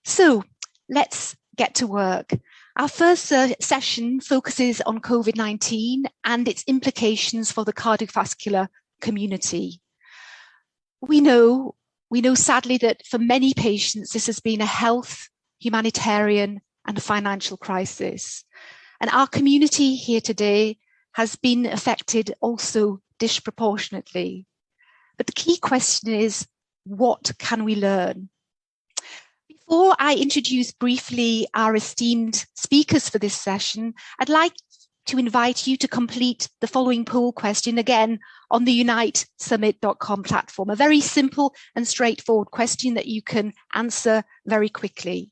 So let's get to work. Our first session focuses on COVID-19 and its implications for the cardiovascular community. We know sadly that for many patients, this has been a health, humanitarian, and financial crisis. And our community here today has been affected also disproportionately. But the key question is, what can we learn? Before I introduce briefly our esteemed speakers for this session, I'd like to invite you to complete the following poll question, again, on the unitesummit.com platform. A very simple and straightforward question that you can answer very quickly.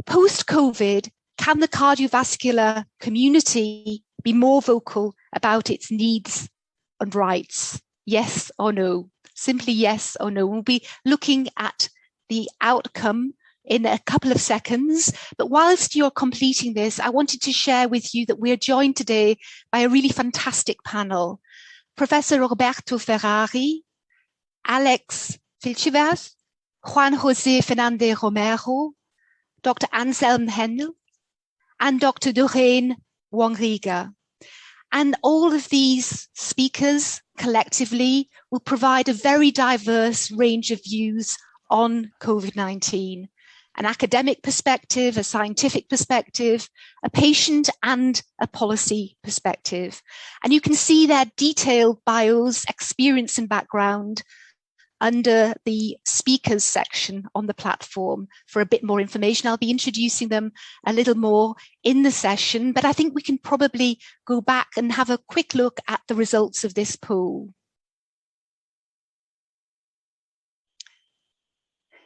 Post-COVID, can the cardiovascular community be more vocal about its needs and rights? Yes or no? Simply yes or no. We'll be looking at the outcome in a couple of seconds. But whilst you're completing this, I wanted to share with you that we're joined today by a really fantastic panel. Professor Roberto Ferrari, Alex Filchevers, Juan José Fernández Romero, Dr. Anselm Hendel, and Dr. Doreen Wong-Riga. And all of these speakers collectively will provide a very diverse range of views on COVID-19, an academic perspective, a scientific perspective, a patient and a policy perspective. And you can see their detailed bios, experience and background under the speakers section on the platform for a bit more information. I'll be introducing them a little more in the session, but I think we can probably go back and have a quick look at the results of this poll.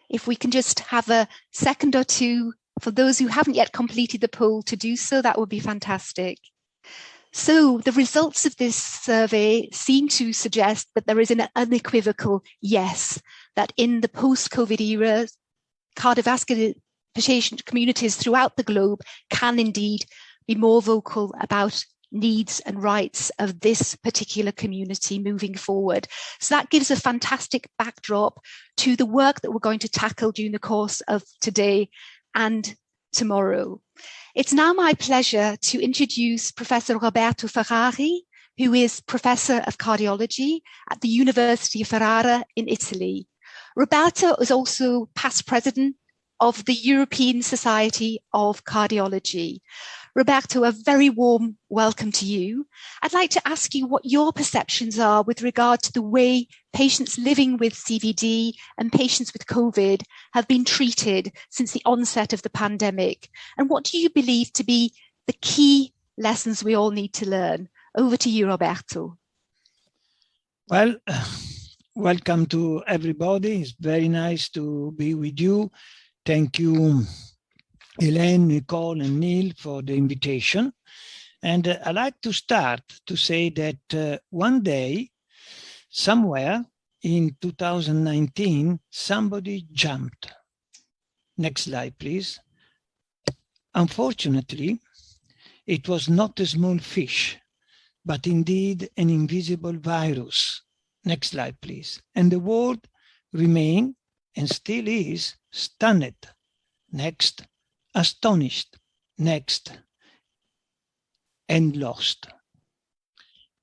If we can just have a second or two for those who haven't yet completed the poll to do so, that would be fantastic. So the results of this survey seem to suggest that there is an unequivocal yes, that in the post-COVID era, cardiovascular patient communities throughout the globe can indeed be more vocal about needs and rights of this particular community moving forward. So that gives a fantastic backdrop to the work that we're going to tackle during the course of today and tomorrow. It's now my pleasure to introduce Professor Roberto Ferrari, who is Professor of Cardiology at the University of Ferrara in Italy. Roberto is also past president of the European Society of Cardiology. Roberto, a very warm welcome to you. I'd like to ask you what your perceptions are with regard to the way patients living with CVD and patients with COVID have been treated since the onset of the pandemic. And what do you believe to be the key lessons we all need to learn? Over to you, Roberto. Well, welcome to everybody. It's very nice to be with you. Thank you, Elaine, Nicole, and Neil for the invitation. And I'd like to start to say that one day, somewhere in 2019, somebody jumped. Next slide, please. Unfortunately, it was not a small fish, but indeed an invisible virus. Next slide, please. And the world remained and still is stunned. Next. Astonished, next, and lost.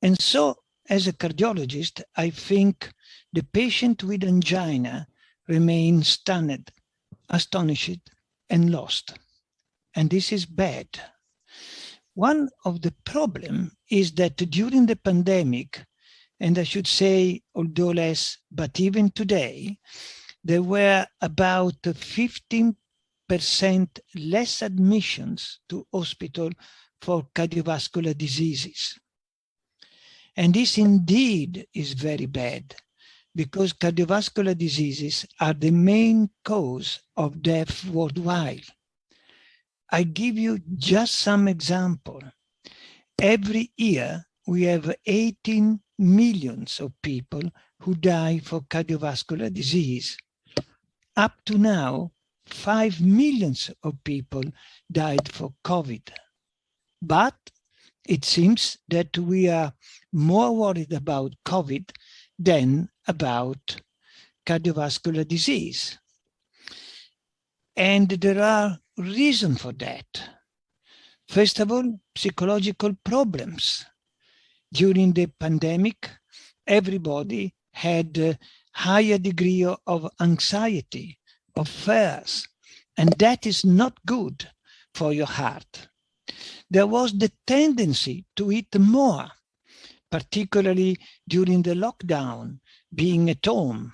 And so, as a cardiologist, I think the patient with angina remains stunned, astonished, and lost. And this is bad. One of the problems is that during the pandemic, and I should say, although less, but even today, there were about 15% less admissions to hospital for cardiovascular diseases. And this indeed is very bad, because cardiovascular diseases are the main cause of death worldwide. I give you just some example. Every year, we have 18 million of people who die for cardiovascular disease. Up to now, 5 million of people died for COVID. But it seems that we are more worried about COVID than about cardiovascular disease. And there are reasons for that. First of all, psychological problems. During the pandemic, everybody had a higher degree of anxiety, of fears, and that is not good for your heart. There was the tendency to eat more, particularly during the lockdown, being at home.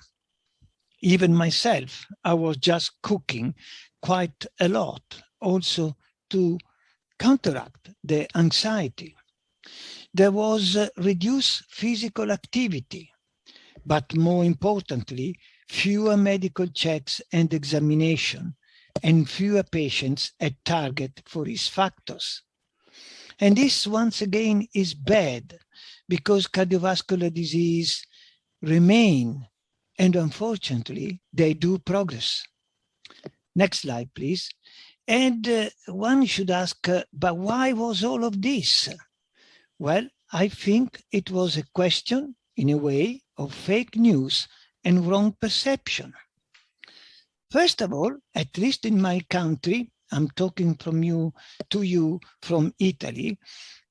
Even myself, I was just cooking quite a lot, also to counteract the anxiety. There was reduced physical activity, but more importantly, fewer medical checks and examination, and fewer patients at target for risk factors. And this, once again, is bad because cardiovascular disease remain, and unfortunately, they do progress. Next slide, please. And one should ask, but why was all of this? Well, I think it was a question, in a way, of fake news and wrong perception. First of all, at least in my country, I'm talking to you from Italy,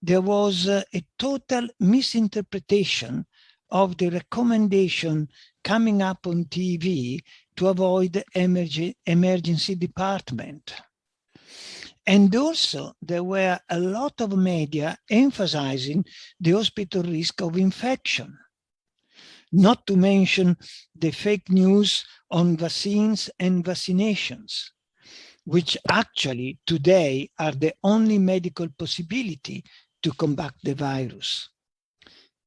there was a total misinterpretation of the recommendation coming up on TV to avoid emergency department. And also, there were a lot of media emphasizing the hospital risk of infection, not to mention the fake news on vaccines and vaccinations, which actually today are the only medical possibility to combat the virus.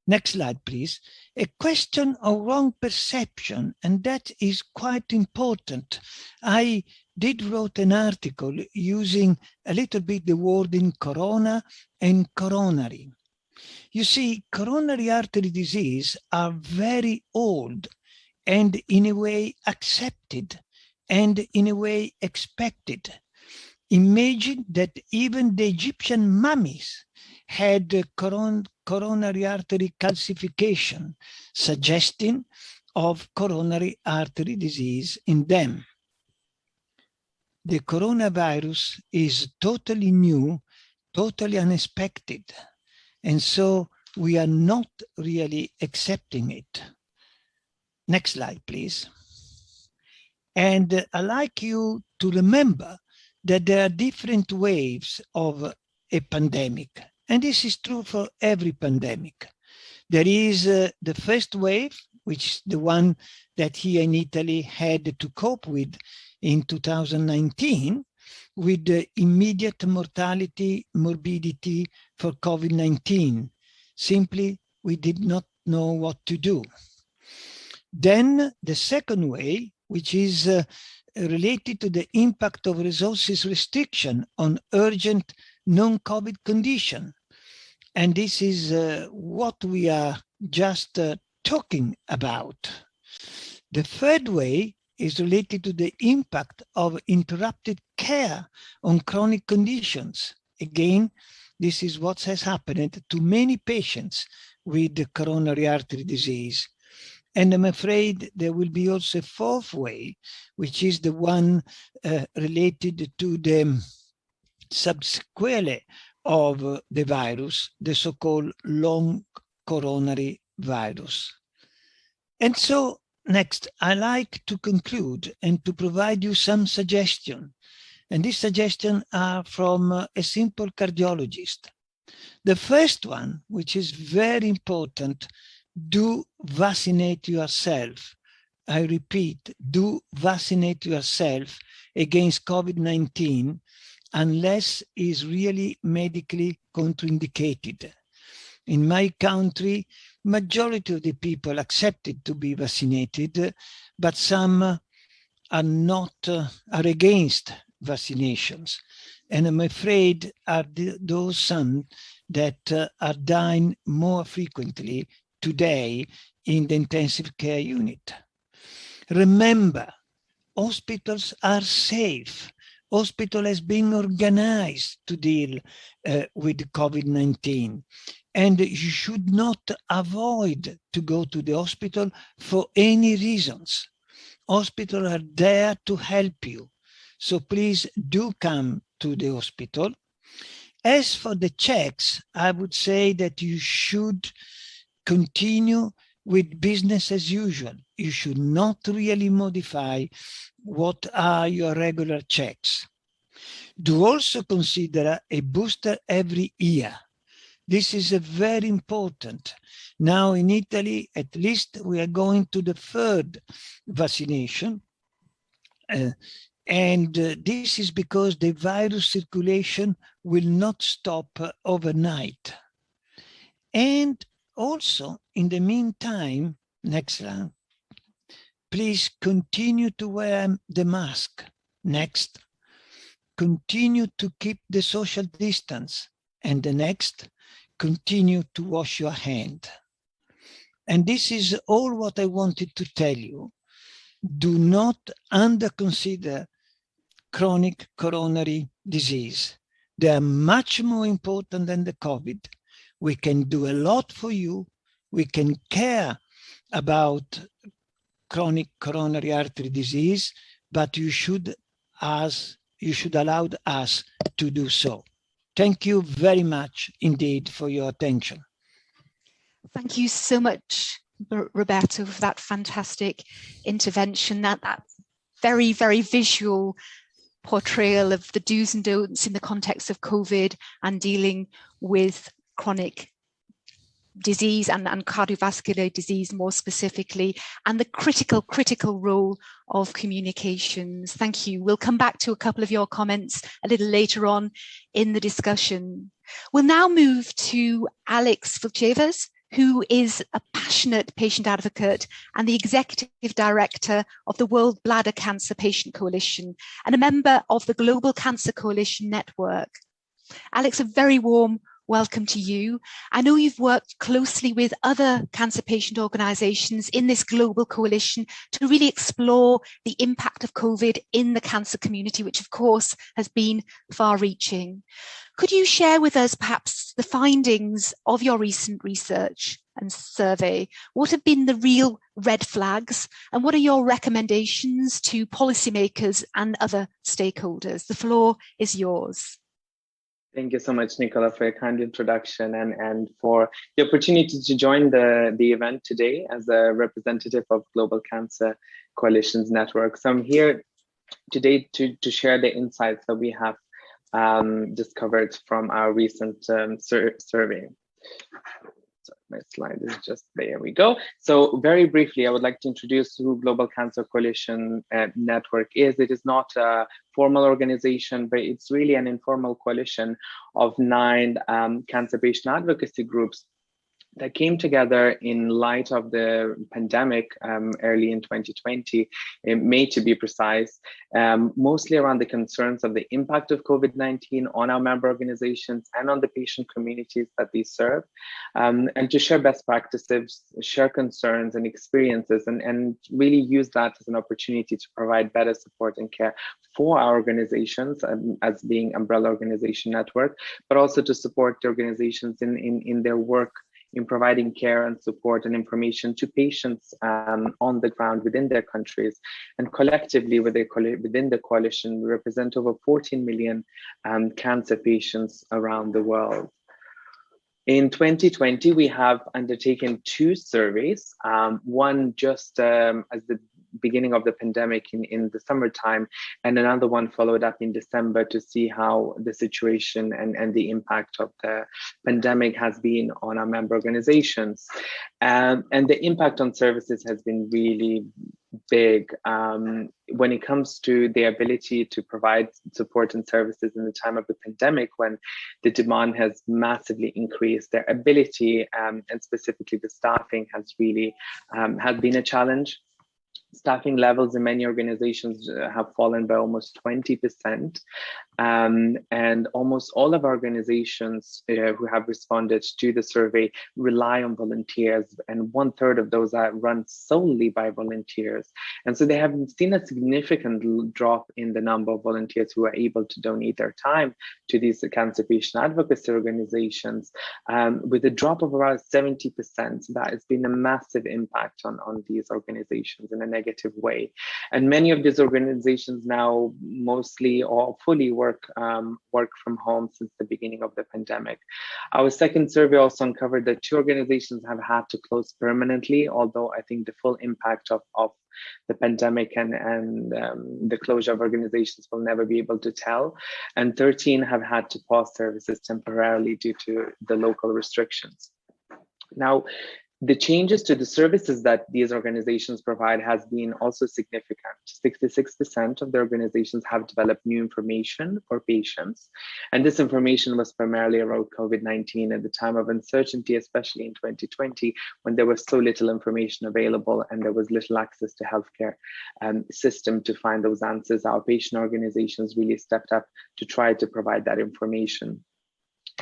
Next slide, please. A question of wrong perception, and that is quite important. I did wrote an article using a little bit the wording corona and coronary. You see, coronary artery disease are very old and in a way accepted and in a way expected. Imagine that even the Egyptian mummies had coronary artery calcification, suggesting of coronary artery disease in them. The coronavirus is totally new, totally unexpected, and so we are not really accepting it. Next slide, please. And I'd like you to remember that there are different waves of a pandemic. And this is true for every pandemic. There is the first wave, which is the one that here in Italy had to cope with in 2019, with the immediate mortality, morbidity for COVID-19. Simply, we did not know what to do. Then the second wave, which is related to the impact of resources restriction on urgent non-COVID condition. And this is what we are just talking about. The third way is related to the impact of interrupted care on chronic conditions. Again, this is what has happened to many patients with coronary artery disease. And I'm afraid there will be also a fourth way, which is the one related to the subsequelae of the virus, the so-called long coronary virus. And so next, I like to conclude and to provide you some suggestions. And these suggestions are from a simple cardiologist. The first one, which is very important, do vaccinate yourself. I repeat, do vaccinate yourself against COVID-19 unless is really medically contraindicated. In my country, majority of the people accepted to be vaccinated, but some are not, are against vaccinations. And I'm afraid are those some that are dying more frequently today in the intensive care unit. Remember, hospitals are safe. Hospital has been organized to deal with COVID-19. And you should not avoid to go to the hospital for any reasons. Hospitals are there to help you. So please do come to the hospital. As for the checks, I would say that you should continue with business as usual. You should not really modify what are your regular checks. Do also consider a booster every year. This is a very important. Now in Italy, at least we are going to the third vaccination. This is because the virus circulation will not stop overnight. And also, in the meantime, next slide, please continue to wear the mask. Next, continue to keep the social distance. And the next, continue to wash your hand. And this is all what I wanted to tell you. Do not underconsider chronic coronary disease. They are much more important than the COVID. We can do a lot for you. We can care about chronic coronary artery disease, but you should allow us to do so. Thank you very much indeed for your attention. Thank you so much, Roberto, for that fantastic intervention, that very, very visual portrayal of the do's and don'ts in the context of COVID and dealing with chronic disease and cardiovascular disease more specifically, and the critical role of communications. Thank you. We'll come back to a couple of your comments a little later on in the discussion. We'll now move to Alex Vilchevas, who is a passionate patient advocate and the executive director of the World Bladder Cancer Patient Coalition and a member of the Global Cancer Coalition Network. Alex, a very warm welcome to you. I know you've worked closely with other cancer patient organizations in this global coalition to really explore the impact of COVID in the cancer community, which of course has been far-reaching. Could you share with us perhaps the findings of your recent research and survey? What have been the real red flags and what are your recommendations to policymakers and other stakeholders? The floor is yours. Thank you so much, Nicola, for your kind introduction and for the opportunity to join the event today as a representative of Global Cancer Coalitions Network. So I'm here today to share the insights that we have discovered from our recent survey. Sorry, my slide is just, there we go. So very briefly, I would like to introduce who Global Cancer Coalition Network is. It is not a formal organization, but it's really an informal coalition of 9 cancer patient advocacy groups that came together in light of the pandemic early in 2020, in May to be precise, mostly around the concerns of the impact of COVID-19 on our member organizations and on the patient communities that they serve, and to share best practices, share concerns and experiences, and really use that as an opportunity to provide better support and care for our organizations as being umbrella organization network, but also to support the organizations in their work in providing care and support and information to patients on the ground within their countries. And collectively within the coalition, we represent over 14 million cancer patients around the world. In 2020, we have undertaken 2 surveys, one just as the beginning of the pandemic in the summertime, and another one followed up in December to see how the situation and the impact of the pandemic has been on our member organizations. And the impact on services has been really big when it comes to the ability to provide support and services in the time of the pandemic, when the demand has massively increased. Their ability and specifically the staffing has really has been a challenge. Staffing levels in many organizations have fallen by almost 20%. And almost all of our organizations who have responded to the survey rely on volunteers, and 1/3 of those are run solely by volunteers. And so they have seen a significant drop in the number of volunteers who are able to donate their time to these cancer patient advocacy organizations, with a drop of around 70%. That has been a massive impact on these organizations and a negative way. And many of these organizations now mostly or fully work from home since the beginning of the pandemic. Our second survey also uncovered that 2 organizations have had to close permanently, although I think the full impact of the pandemic and the closure of organizations will never be able to tell. And 13 have had to pause services temporarily due to the local restrictions. Now, the changes to the services that these organizations provide has been also significant. 66% of the organizations have developed new information for patients. And this information was primarily around COVID-19 at the time of uncertainty, especially in 2020, when there was so little information available and there was little access to healthcare system to find those answers. Our patient organizations really stepped up to try to provide that information.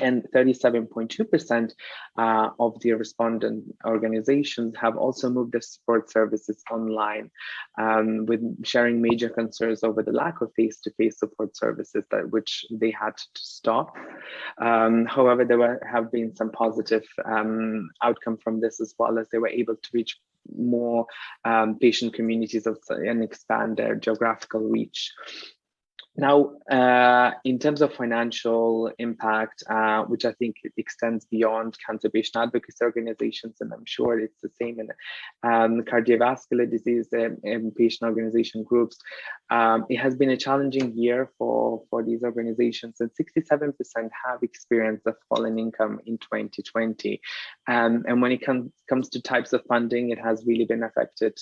And 37.2% of the respondent organizations have also moved their support services online, with sharing major concerns over the lack of face-to-face support services which they had to stop. However, there have been some positive outcome from this as well, as they were able to reach more patient communities and expand their geographical reach. Now, in terms of financial impact, which I think extends beyond cancer patient advocacy organizations, and I'm sure it's the same in cardiovascular disease and patient organization groups, it has been a challenging year for these organizations, and 67% have experienced a fall in income in 2020. And when it comes to types of funding, it has really been affected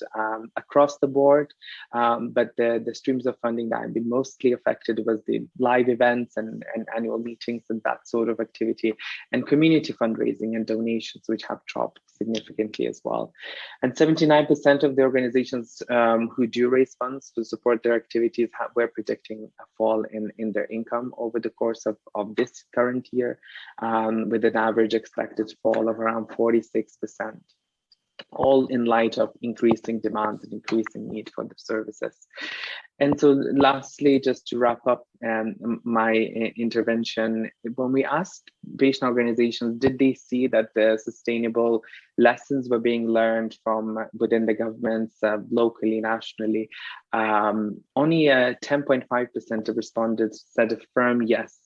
across the board, but the streams of funding that have been mostly affected was the live events and annual meetings and that sort of activity, and community fundraising and donations, which have dropped significantly as well. And 79% of the organizations who do raise funds to support their activities were predicting a fall in their income over the course of this current year, with an average expected fall of around 46%. All in light of increasing demand and increasing need for the services. And so lastly, just to wrap up my intervention, when we asked patient organizations, did they see that the sustainable lessons were being learned from within the governments, locally, nationally, only 10.5% of respondents said a firm yes.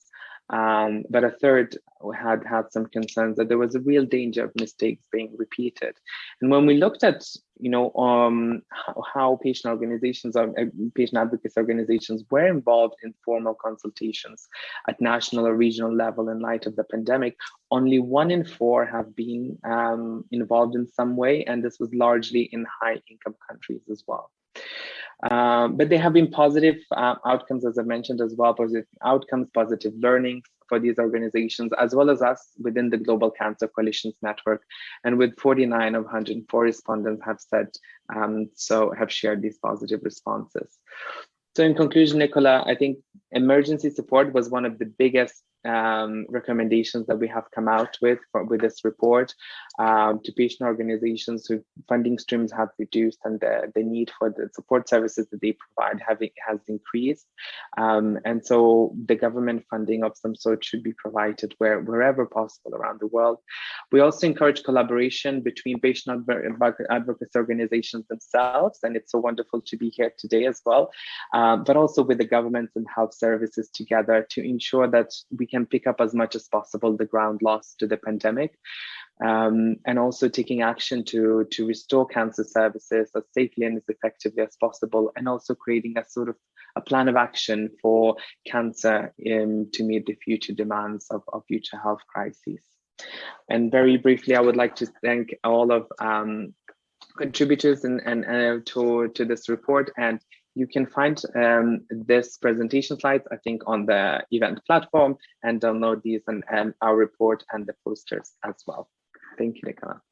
But a third had some concerns that there was a real danger of mistakes being repeated. And when we looked at, how patient organizations, patient advocacy organizations were involved in formal consultations at national or regional level in light of the pandemic, only 1 in 4 have been involved in some way, and this was largely in high-income countries as well. But there have been positive outcomes, as I mentioned as well, positive outcomes, positive learnings for these organizations, as well as us within the Global Cancer Coalitions Network. And with 49 of 104 respondents have said, have shared these positive responses. So in conclusion, Nicola, I think emergency support was one of the biggest recommendations that we have come out with this report to patient organizations whose funding streams have reduced and the need for the support services that they provide has increased. And so the government funding of some sort should be provided wherever possible around the world. We also encourage collaboration between patient advocacy organizations themselves, and it's so wonderful to be here today as well, but also with the governments and health services together to ensure that we can pick up as much as possible the ground lost to the pandemic, and also taking action to restore cancer services as safely and as effectively as possible, and also creating a sort of a plan of action for cancer to meet the future demands of future health crises. And very briefly, I would like to thank all of contributors and to this report. And you can find this presentation slides, I think, on the event platform, and download these and our report and the posters as well. Thank you, Nicola.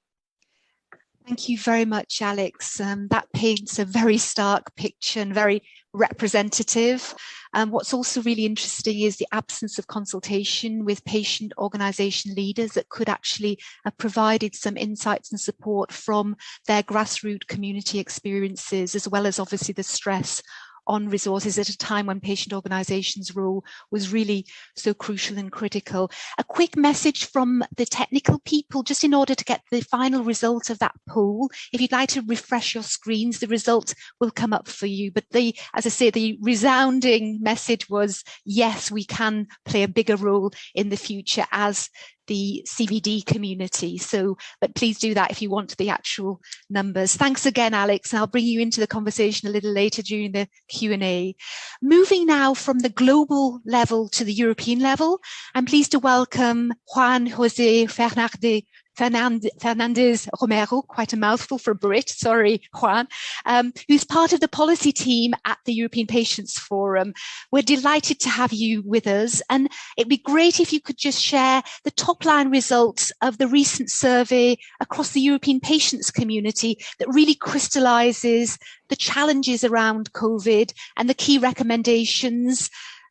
Thank you very much, Alex. That paints a very stark picture and very representative. What's also really interesting is the absence of consultation with patient organisation leaders that could actually have provided some insights and support from their grassroots community experiences, as well as obviously the stress on resources at a time when patient organisations' role was really so crucial and critical. A quick message from the technical people, just in order to get the final result of that poll. If you'd like to refresh your screens, the result will come up for you. But as I say, the resounding message was, yes, we can play a bigger role in the future as the CVD community. So, but please do that if you want the actual numbers. Thanks again, Alex, and I'll bring you into the conversation a little later during the Q&A. Moving now from the global level to the European level, I'm pleased to welcome Juan José Fernandez Romero, quite a mouthful for a Brit, sorry, Juan, who's part of the policy team at the European Patients Forum. We're delighted to have you with us, and it'd be great if you could just share the top line results of the recent survey across the European patients community that really crystallizes the challenges around COVID and the key recommendations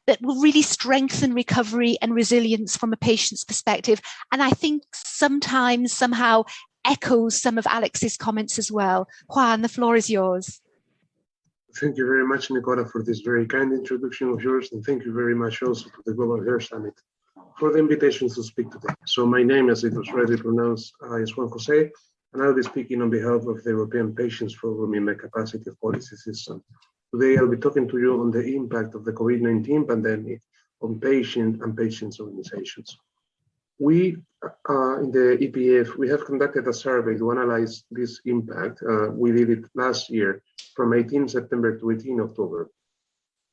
that will really strengthen recovery and resilience from a patient's perspective. And I think sometimes somehow echoes some of Alex's comments as well. Juan, the floor is yours. Thank you very much, Nicola, for this very kind introduction of yours. And thank you very much also to the Global Health Summit for the invitation to speak today. So my name, as it was already pronounced, is Juan José, and I'll be speaking on behalf of the European Patients Forum in my capacity of policy assistant. Today, I'll be talking to you on the impact of the COVID-19 pandemic on patients and patients' organizations. We, in the EPF, we have conducted a survey to analyze this impact. We did it last year from 18 September to 18 October.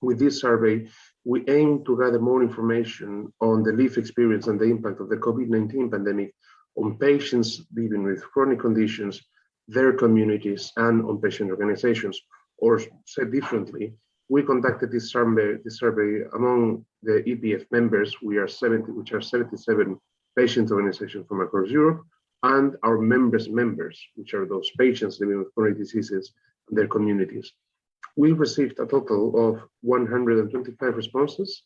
With this survey, we aim to gather more information on the lived experience and the impact of the COVID-19 pandemic on patients living with chronic conditions, their communities, and on patient organizations. Or said differently, we conducted this survey among the EPF members, which are 77 patient organizations from across Europe, and our members, which are those patients living with chronic diseases and their communities. We received a total of 125 responses.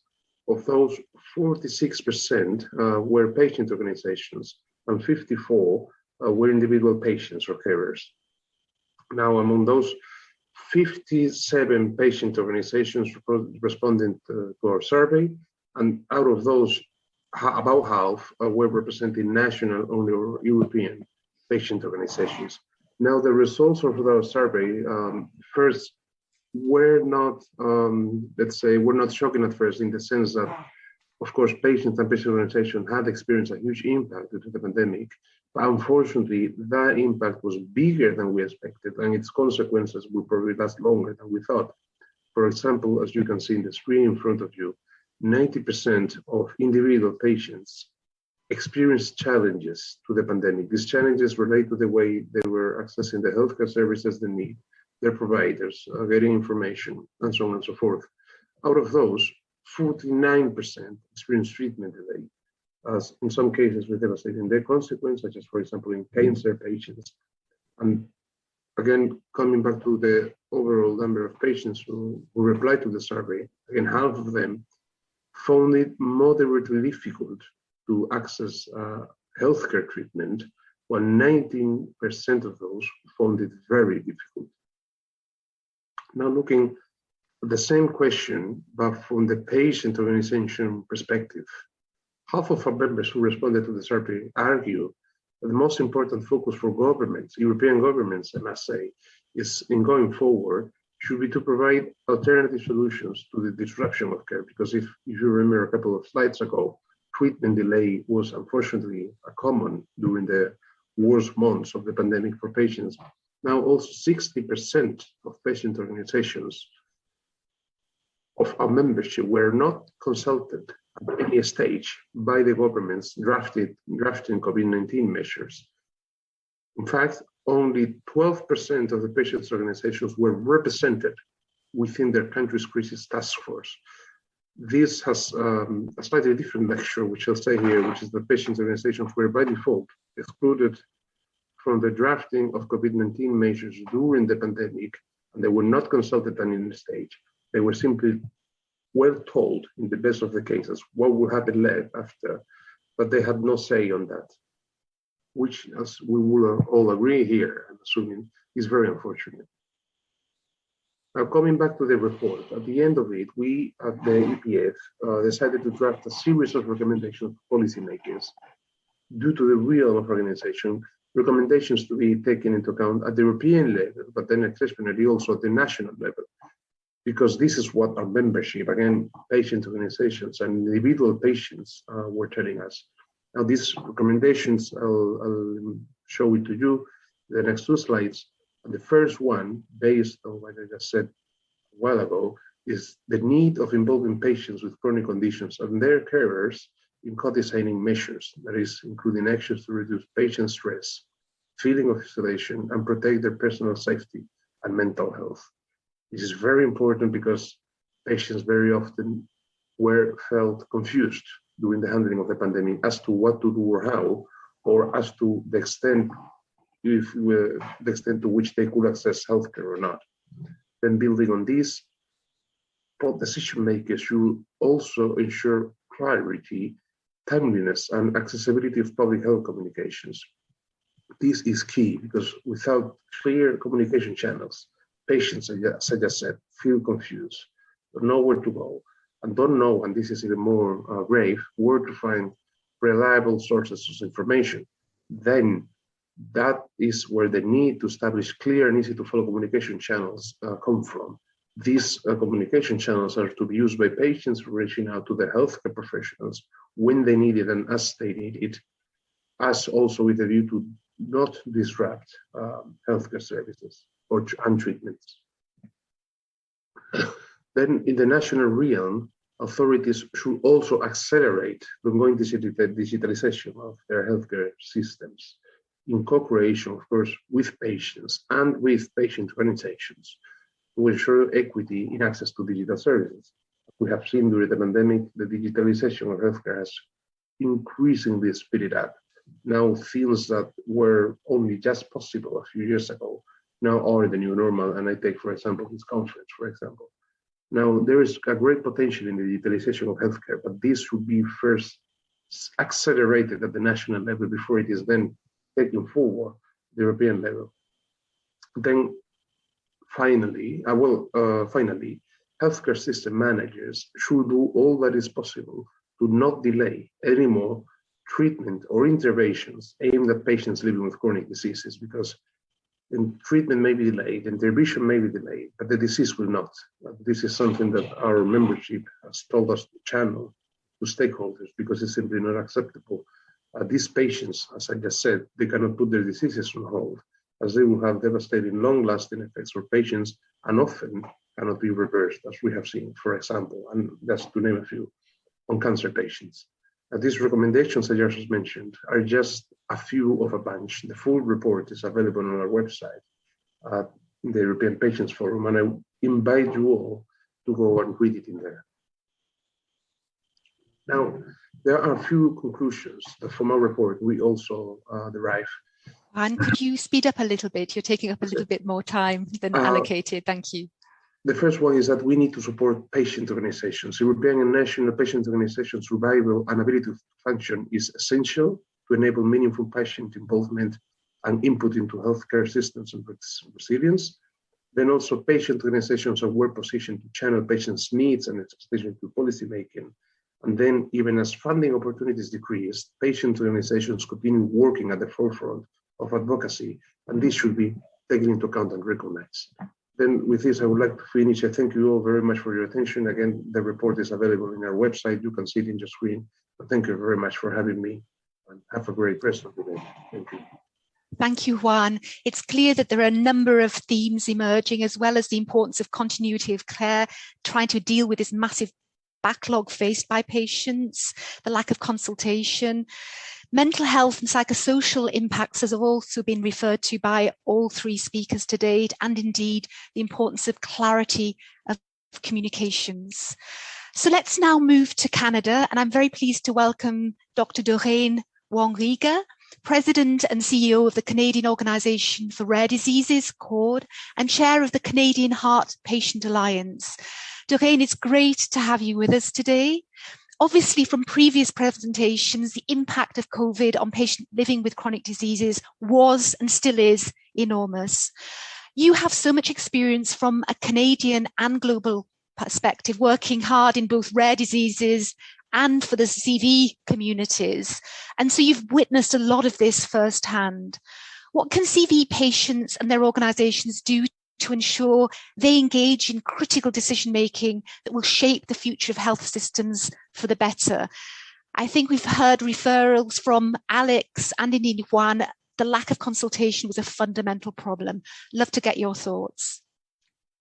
Of those, 46% were patient organizations, and 54 were individual patients or carers. Now, among those 57 patient organizations responding to our survey, and out of those, about half were representing national only or European patient organizations. Now, the results of our survey, first, were not, were not shocking at first, in the sense that, of course, patients and patient organizations had experienced a huge impact due to the pandemic. But unfortunately, that impact was bigger than we expected, and its consequences will probably last longer than we thought. For example, as you can see in the screen in front of you, 90% of individual patients experienced challenges to the pandemic. These challenges relate to the way they were accessing the healthcare services they need, their providers, getting information, and so on and so forth. Out of those, 49% experienced treatment delay, as in some cases with devastating consequences, such as, for example, in cancer patients. And again, coming back to the overall number of patients who replied to the survey, again, half of them found it moderately difficult to access healthcare treatment, while 19% of those found it very difficult. Now, looking at the same question, but from the patient organization perspective, half of our members who responded to the survey argue that the most important focus for governments, European governments, I must say, is in going forward, should be to provide alternative solutions to the disruption of care. Because if you remember a couple of slides ago, treatment delay was unfortunately a common during the worst months of the pandemic for patients. Now, also 60% of patient organizations of our membership were not consulted at any stage by the governments drafting COVID-19 measures. In fact, only 12% of the patients' organizations were represented within their country's crisis task force. This has a slightly different lecture, which I'll say here, which is that patients' organizations were by default excluded from the drafting of COVID-19 measures during the pandemic, and they were not consulted at any stage. They were simply well told, in the best of the cases, what would happen after, but they had no say on that, which, as we will all agree here, I'm assuming, is very unfortunate. Now, coming back to the report, at the end of it, we at the EPF decided to draft a series of recommendations to policymakers due to the realm of organization, recommendations to be taken into account at the European level, but then exceptionally also at the national level, because this is what our membership, again, patient organizations and individual patients were telling us. Now, these recommendations, I'll show it to you, the next two slides. The first one, based on what I just said a while ago, is the need of involving patients with chronic conditions and their carers in co-designing measures, that is, including actions to reduce patient stress, feeling of isolation, and protect their personal safety and mental health. This is very important because patients very often were felt confused during the handling of the pandemic as to what to do or how, or as to the extent to which they could access healthcare or not. Then building on this, decision makers should also ensure clarity, timeliness, and accessibility of public health communications. This is key because without clear communication channels, patients, as I just said, feel confused, don't know where to go, and don't know, and this is even more grave, where to find reliable sources of information. Then that is where the need to establish clear and easy to follow communication channels come from. These communication channels are to be used by patients reaching out to their healthcare professionals when they need it and as they need it, as also with a view to not disrupt healthcare services and treatments. Then in the national realm, authorities should also accelerate the ongoing digitalization of their healthcare systems in co-creation, of course, with patients and with patient organizations to ensure equity in access to digital services. We have seen during the pandemic, the digitalization of healthcare has increasingly speeded up. Now, things that were only just possible a few years ago now are the new normal. And I take, for example, this conference, for example. Now, there is a great potential in the digitalization of healthcare, but this should be first accelerated at the national level before it is then taken forward the European level. Then finally, healthcare system managers should do all that is possible to not delay any more treatment or interventions aimed at patients living with chronic diseases, because treatment may be delayed, intervention may be delayed, but the disease will not. This is something that our membership has told us to channel to stakeholders because it's simply not acceptable. These patients, as I just said, they cannot put their diseases on hold, as they will have devastating, long-lasting effects for patients and often cannot be reversed, as we have seen, for example, and just to name a few, on cancer patients. These recommendations I just mentioned are just a few of a bunch. The full report is available on our website, the European Patients Forum, and I invite you all to go and read it in there. Now, there are a few conclusions that from our report we also derive. And could you speed up a little bit? You're taking up a little bit more time than allocated. Thank you. The first one is that we need to support patient organizations. European and national patient organizations' survival and ability to function is essential to enable meaningful patient involvement and input into healthcare systems and resilience. Then also patient organizations are well positioned to channel patients' needs and expectations to policy making. And then even as funding opportunities decrease, patient organizations continue working at the forefront of advocacy, and this should be taken into account and recognized. Then with this, I would like to finish. I thank you all very much for your attention. Again, the report is available in our website. You can see it in your screen. But thank you very much for having me, and have a great rest of the day. Thank you. Thank you, Juan. It's clear that there are a number of themes emerging, as well as the importance of continuity of care, trying to deal with this massive backlog faced by patients, the lack of consultation. Mental health and psychosocial impacts has also been referred to by all three speakers to date, and indeed the importance of clarity of communications. So let's now move to Canada, and I'm very pleased to welcome Dr. Doreen Wong-Riga, President and CEO of the Canadian Organisation for Rare Diseases, CORD, and Chair of the Canadian Heart Patient Alliance. Doreen, it's great to have you with us today. Obviously, from previous presentations, the impact of COVID on patients living with chronic diseases was and still is enormous. You have so much experience from a Canadian and global perspective, working hard in both rare diseases and for the CV communities. And so you've witnessed a lot of this firsthand. What can CV patients and their organizations do to ensure they engage in critical decision-making that will shape the future of health systems for the better? I think we've heard referrals from Alex and indeed Juan. The lack of consultation was a fundamental problem. Love to get your thoughts.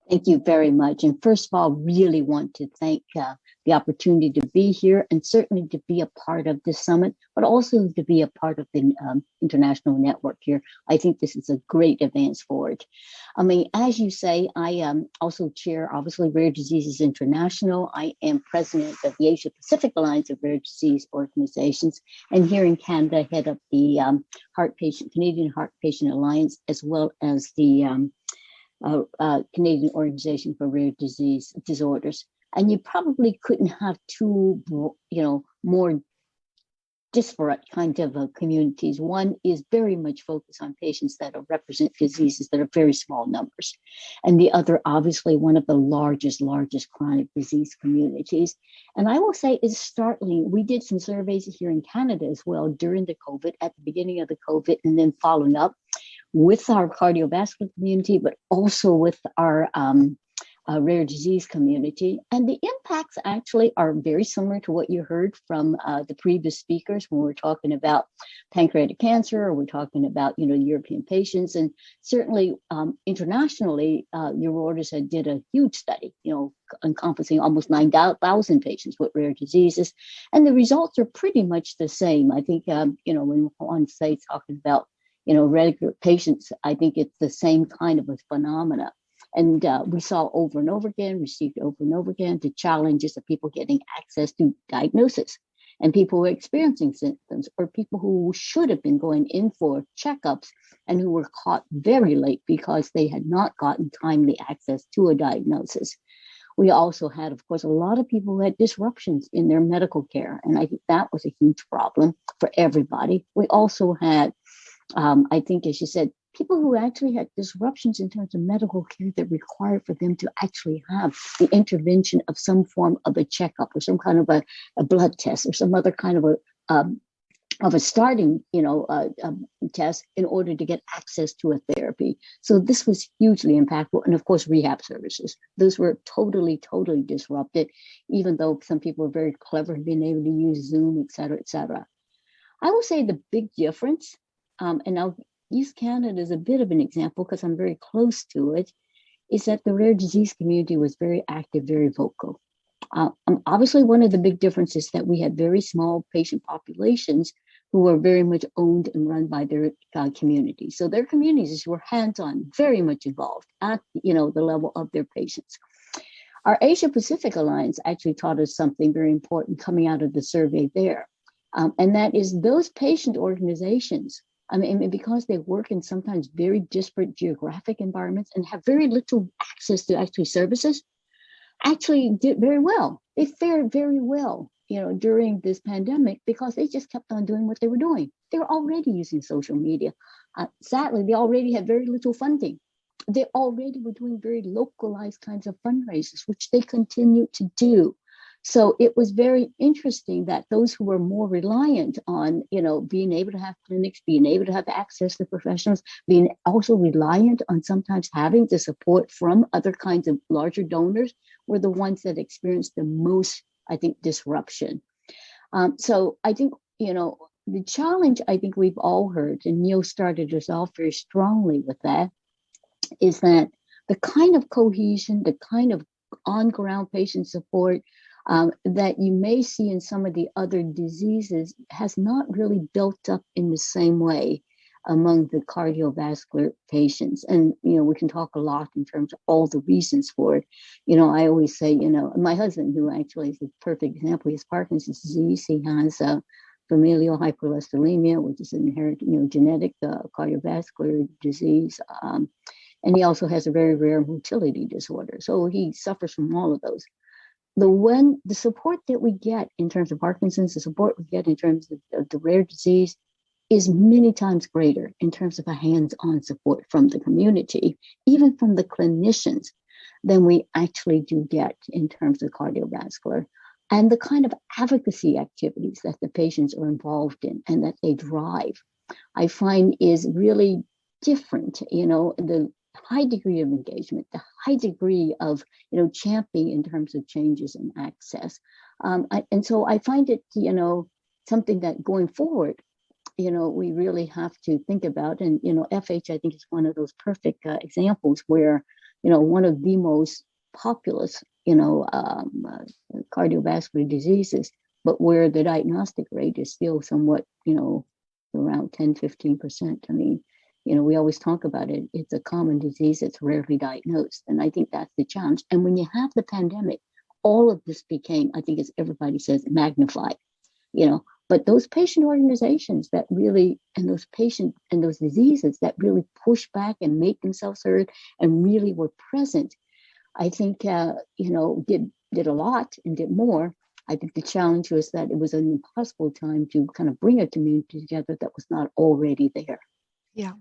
Thank you very much. And first of all, really want to thank the opportunity to be here and certainly to be a part of this summit, but also to be a part of the international network here. I think this is a great advance forward. I mean, as you say, I also chair, obviously, Rare Diseases International. I am president of the Asia Pacific Alliance of Rare Disease Organizations. And here in Canada, head up the Canadian Heart Patient Alliance, as well as the Canadian Organization for Rare Disease Disorders. And you probably couldn't have two, more disparate kind of communities. One is very much focused on patients that represent diseases that are very small numbers. And the other, obviously, one of the largest chronic disease communities. And I will say it's startling. We did some surveys here in Canada as well during the COVID, at the beginning of the COVID, and then following up with our cardiovascular community, but also with our rare disease community. And the impacts actually are very similar to what you heard from the previous speakers when we're talking about pancreatic cancer, or we're talking about, European patients. And certainly internationally, Eurordis did a huge study, encompassing almost 9,000 patients with rare diseases. And the results are pretty much the same. I think, when one state's talking about, regular patients, I think it's the same kind of a phenomena. And we saw over and over again, received over and over again, the challenges of people getting access to diagnosis, and people who are experiencing symptoms, or people who should have been going in for checkups and who were caught very late because they had not gotten timely access to a diagnosis. We also had, of course, a lot of people who had disruptions in their medical care. And I think that was a huge problem for everybody. We also had, I think, as you said, people who actually had disruptions in terms of medical care that required for them to actually have the intervention of some form of a checkup, or some kind of a blood test, or some other kind of a starting, test in order to get access to a therapy. So this was hugely impactful. And of course, rehab services. Those were totally disrupted, even though some people were very clever in being able to use Zoom, et cetera, et cetera. I will say the big difference, and I'll use Canada as a bit of an example because I'm very close to it, is that the rare disease community was very active, very vocal. Obviously, one of the big differences is that we had very small patient populations who were very much owned and run by their communities. So their communities were hands-on, very much involved at the level of their patients. Our Asia Pacific Alliance actually taught us something very important coming out of the survey there, and that is those patient organizations. I mean, because they work in sometimes very disparate geographic environments and have very little access to actually services, actually did very well. They fared very well, during this pandemic, because they just kept on doing what they were doing. They were already using social media. Sadly, they already had very little funding. They already were doing very localized kinds of fundraisers, which they continue to do. So it was very interesting that those who were more reliant on, being able to have clinics, being able to have access to professionals, being also reliant on sometimes having the support from other kinds of larger donors, were the ones that experienced the most, I think, disruption. So I think, the challenge I think we've all heard, and Neil started us off very strongly with that, is that the kind of cohesion, the kind of on-ground patient support that you may see in some of the other diseases has not really built up in the same way among the cardiovascular patients. And, we can talk a lot in terms of all the reasons for it. I always say, my husband, who actually is a perfect example, he has Parkinson's disease. He has familial hypercholesterolemia, which is an inherent, genetic cardiovascular disease. And he also has a very rare motility disorder. So he suffers from all of those. The support that we get in terms of Parkinson's, the support we get in terms of the rare disease, is many times greater in terms of a hands-on support from the community, even from the clinicians, than we actually do get in terms of cardiovascular. And the kind of advocacy activities that the patients are involved in and that they drive, I find is really different. The high degree of engagement, the high degree of, championing in terms of changes in access. And so I find it, something that going forward, we really have to think about. And, FH, I think, is one of those perfect examples where, one of the most populous, cardiovascular diseases, but where the diagnostic rate is still somewhat, around 10, 15%. I mean, we always talk about it. It's a common disease. It's rarely diagnosed. And I think that's the challenge. And when you have the pandemic, all of this became, I think, as everybody says, magnified, but those patient organizations that really, and those patient and those diseases that really push back and make themselves heard and really were present, I think, did a lot and did more. I think the challenge was that it was an impossible time to kind of bring a community together that was not already there. Yeah.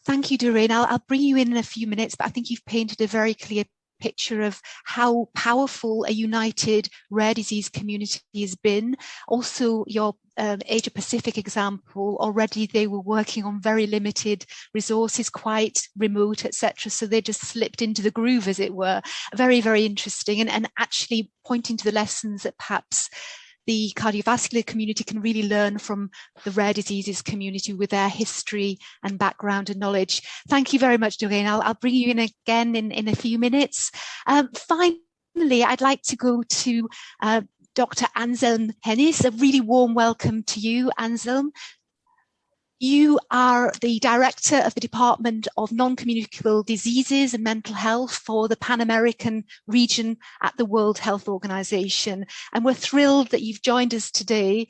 Thank you, Doreen. I'll bring you in a few minutes, but I think you've painted a very clear picture of how powerful a united rare disease community has been. Also, your Asia Pacific example, already they were working on very limited resources, quite remote, etc. So they just slipped into the groove, as it were. Very, very interesting, and actually pointing to the lessons that perhaps the cardiovascular community can really learn from the rare diseases community with their history and background and knowledge. Thank you very much, Doreen. I'll bring you in again in a few minutes. Finally, I'd like to go to Dr. Anselm Hennis. A really warm welcome to you, Anselm. You are the Director of the Department of Non-Communicable Diseases and Mental Health for the Pan-American region at the World Health Organization. And we're thrilled that you've joined us today.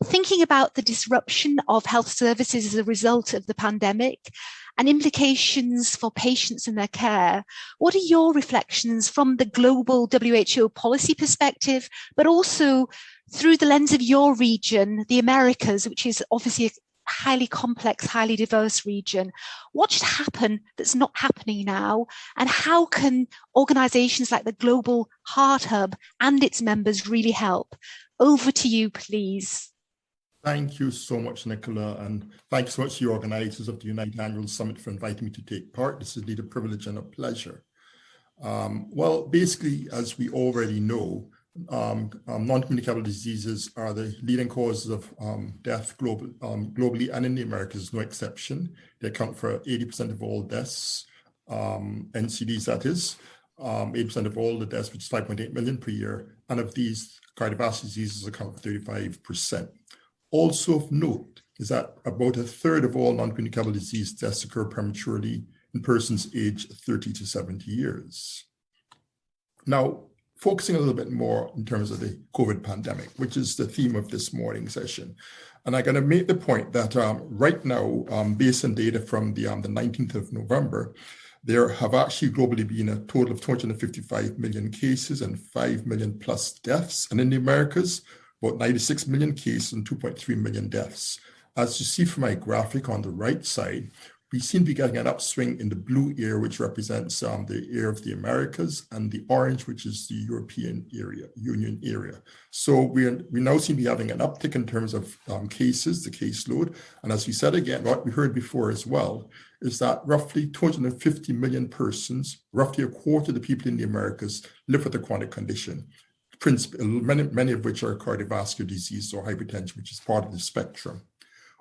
Thinking about the disruption of health services as a result of the pandemic and implications for patients and their care, what are your reflections from the global WHO policy perspective, but also through the lens of your region, the Americas, which is obviously a highly complex, highly diverse region? What should happen that's not happening now? And how can organizations like the Global Heart Hub and its members really help? Over to you, please. Thank you so much, Nicola, and thanks so much to the organizers of the United Annual Summit for inviting me to take part. This is indeed a privilege and a pleasure. Well, basically, as we already know, non-communicable diseases are the leading causes of death globally and in the Americas, no exception. They account for 80% of all deaths, NCDs that is, 80% of all the deaths, which is 5.8 million per year. And of these, cardiovascular diseases account for 35%. Also of note is that about a third of all non-communicable disease deaths occur prematurely in persons aged 30 to 70 years. Now, focusing a little bit more in terms of the COVID pandemic, which is the theme of this morning's session. And I'm going to make the point that right now, based on data from the 19th of November, there have actually globally been a total of 255 million cases and 5 million plus deaths. And in the Americas, about 96 million cases and 2.3 million deaths. As you see from my graphic on the right side, we seem to be getting an upswing in the blue area, which represents the area of the Americas, and the orange, which is the European Union area. So we now seem to be having an uptick in terms of cases, the caseload. And as we said again, what we heard before as well, is that roughly 250 million persons, roughly a quarter of the people in the Americas, live with a chronic condition. Many of which are cardiovascular disease or hypertension, which is part of the spectrum.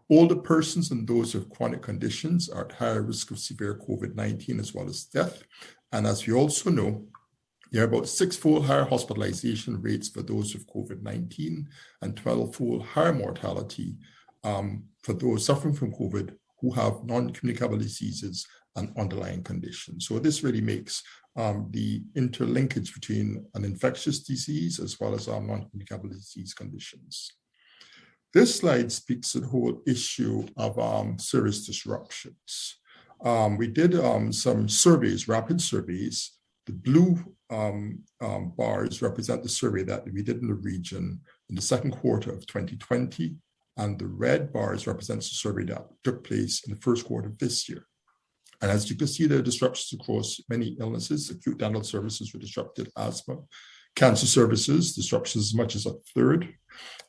Older persons and those with chronic conditions are at higher risk of severe COVID-19 as well as death. And as we also know, there are about 6-fold higher hospitalization rates for those with COVID-19 and 12-fold higher mortality for those suffering from COVID who have non-communicable diseases and underlying conditions. So this really makes the interlinkage between an infectious disease as well as non-communicable disease conditions. This slide speaks to the whole issue of service disruptions. We did some surveys, rapid surveys. The blue bars represent the survey that we did in the region in the second quarter of 2020, And the red bars represents the survey that took place in the first quarter of this year. And as you can see, there are disruptions across many illnesses. Acute dental services were disrupted, asthma. Cancer services, disruptions as much as a third.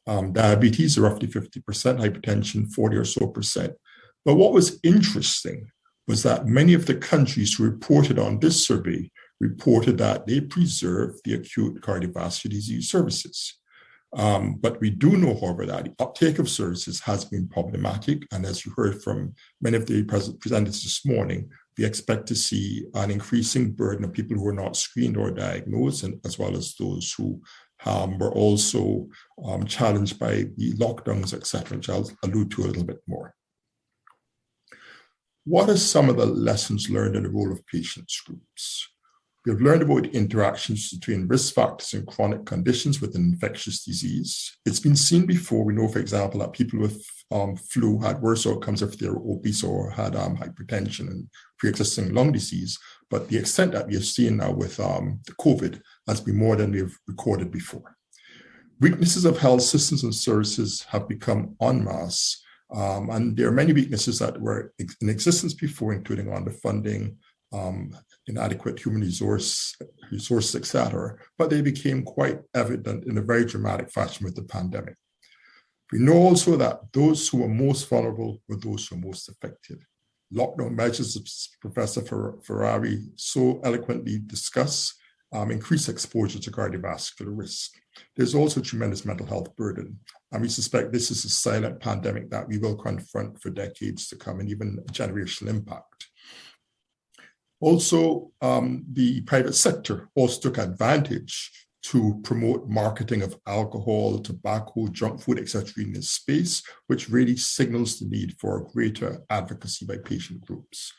Diabetes, roughly 50%, hypertension, 40 or so percent. But what was interesting was that many of the countries who reported on this survey reported that they preserved the acute cardiovascular disease services. But we do know, however, that the uptake of services has been problematic. And as you heard from many of the presenters this morning, we expect to see an increasing burden of people who are not screened or diagnosed, and as well as those who were also challenged by the lockdowns, et cetera, which I'll allude to a little bit more. What are some of the lessons learned in the role of patients groups? We've learned about interactions between risk factors and chronic conditions with an infectious disease. It's been seen before. We know, for example, that people with flu had worse outcomes if they were obese or had hypertension and pre-existing lung disease. But the extent that we have seen now with the COVID has been more than we've recorded before. Weaknesses of health systems and services have become en masse. And there are many weaknesses that were in existence before, including underfunding, inadequate human resources, et cetera, but they became quite evident in a very dramatic fashion with the pandemic. We know also that those who are most vulnerable were those who are most affected. Lockdown measures, as Professor Ferrari so eloquently discussed, increase exposure to cardiovascular risk. There's also tremendous mental health burden, and we suspect this is a silent pandemic that we will confront for decades to come, and even a generational impact. Also, the private sector also took advantage to promote marketing of alcohol, tobacco, junk food, etc. in this space, which really signals the need for greater advocacy by patient groups.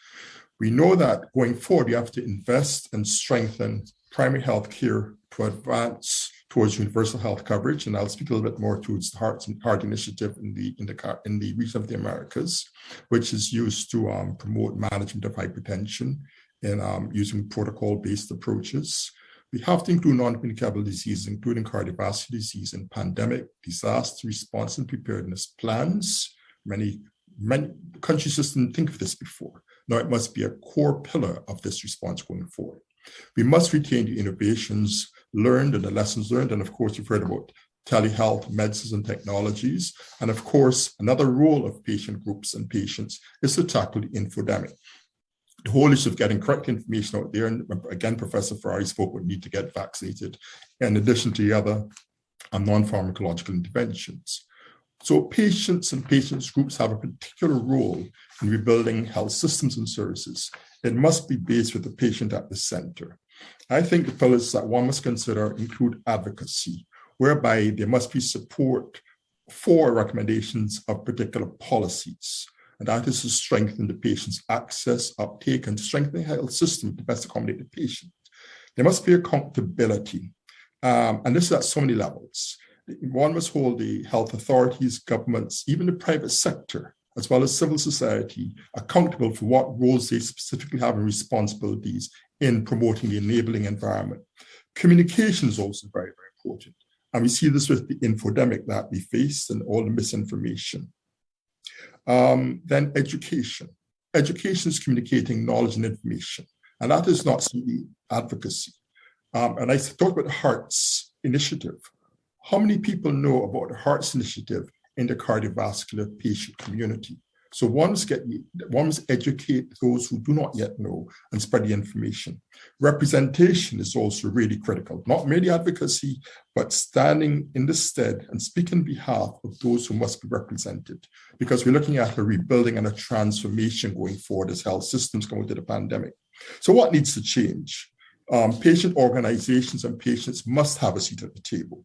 We know that going forward, we have to invest and strengthen primary health care to advance towards universal health coverage, and I'll speak a little bit more towards the Heart Initiative in the region of the Americas, which is used to promote management of hypertension and using protocol-based approaches. We have to include non-communicable diseases, including cardiovascular disease and pandemic, disaster response and preparedness plans. Many countries just didn't think of this before. Now it must be a core pillar of this response going forward. We must retain the innovations learned and the lessons learned. And of course, you've heard about telehealth, medicines and technologies. And of course, another role of patient groups and patients is to tackle the infodemic. The whole issue of getting correct information out there, and again, Professor Ferrari spoke about need to get vaccinated, in addition to the other non-pharmacological interventions. So patients and patients groups have a particular role in rebuilding health systems and services. It must be based with the patient at the center. I think the pillars that one must consider include advocacy, whereby there must be support for recommendations of particular policies. And that is to strengthen the patient's access, uptake, and to strengthen the health system to best accommodate the patient. There must be accountability. And this is at so many levels. One must hold the health authorities, governments, even the private sector, as well as civil society, accountable for what roles they specifically have and responsibilities in promoting the enabling environment. Communication is also very, very important. And we see this with the infodemic that we face and all the misinformation. Then education. Education is communicating knowledge and information. And that is not simply advocacy. And I talked about the Hearts Initiative. How many people know about the Hearts Initiative in the cardiovascular patient community? So one must educate those who do not yet know and spread the information. Representation is also really critical, not merely advocacy, but standing in the stead and speaking on behalf of those who must be represented, because we're looking at a rebuilding and a transformation going forward as health systems come into the pandemic. So what needs to change? Patient organizations and patients must have a seat at the table.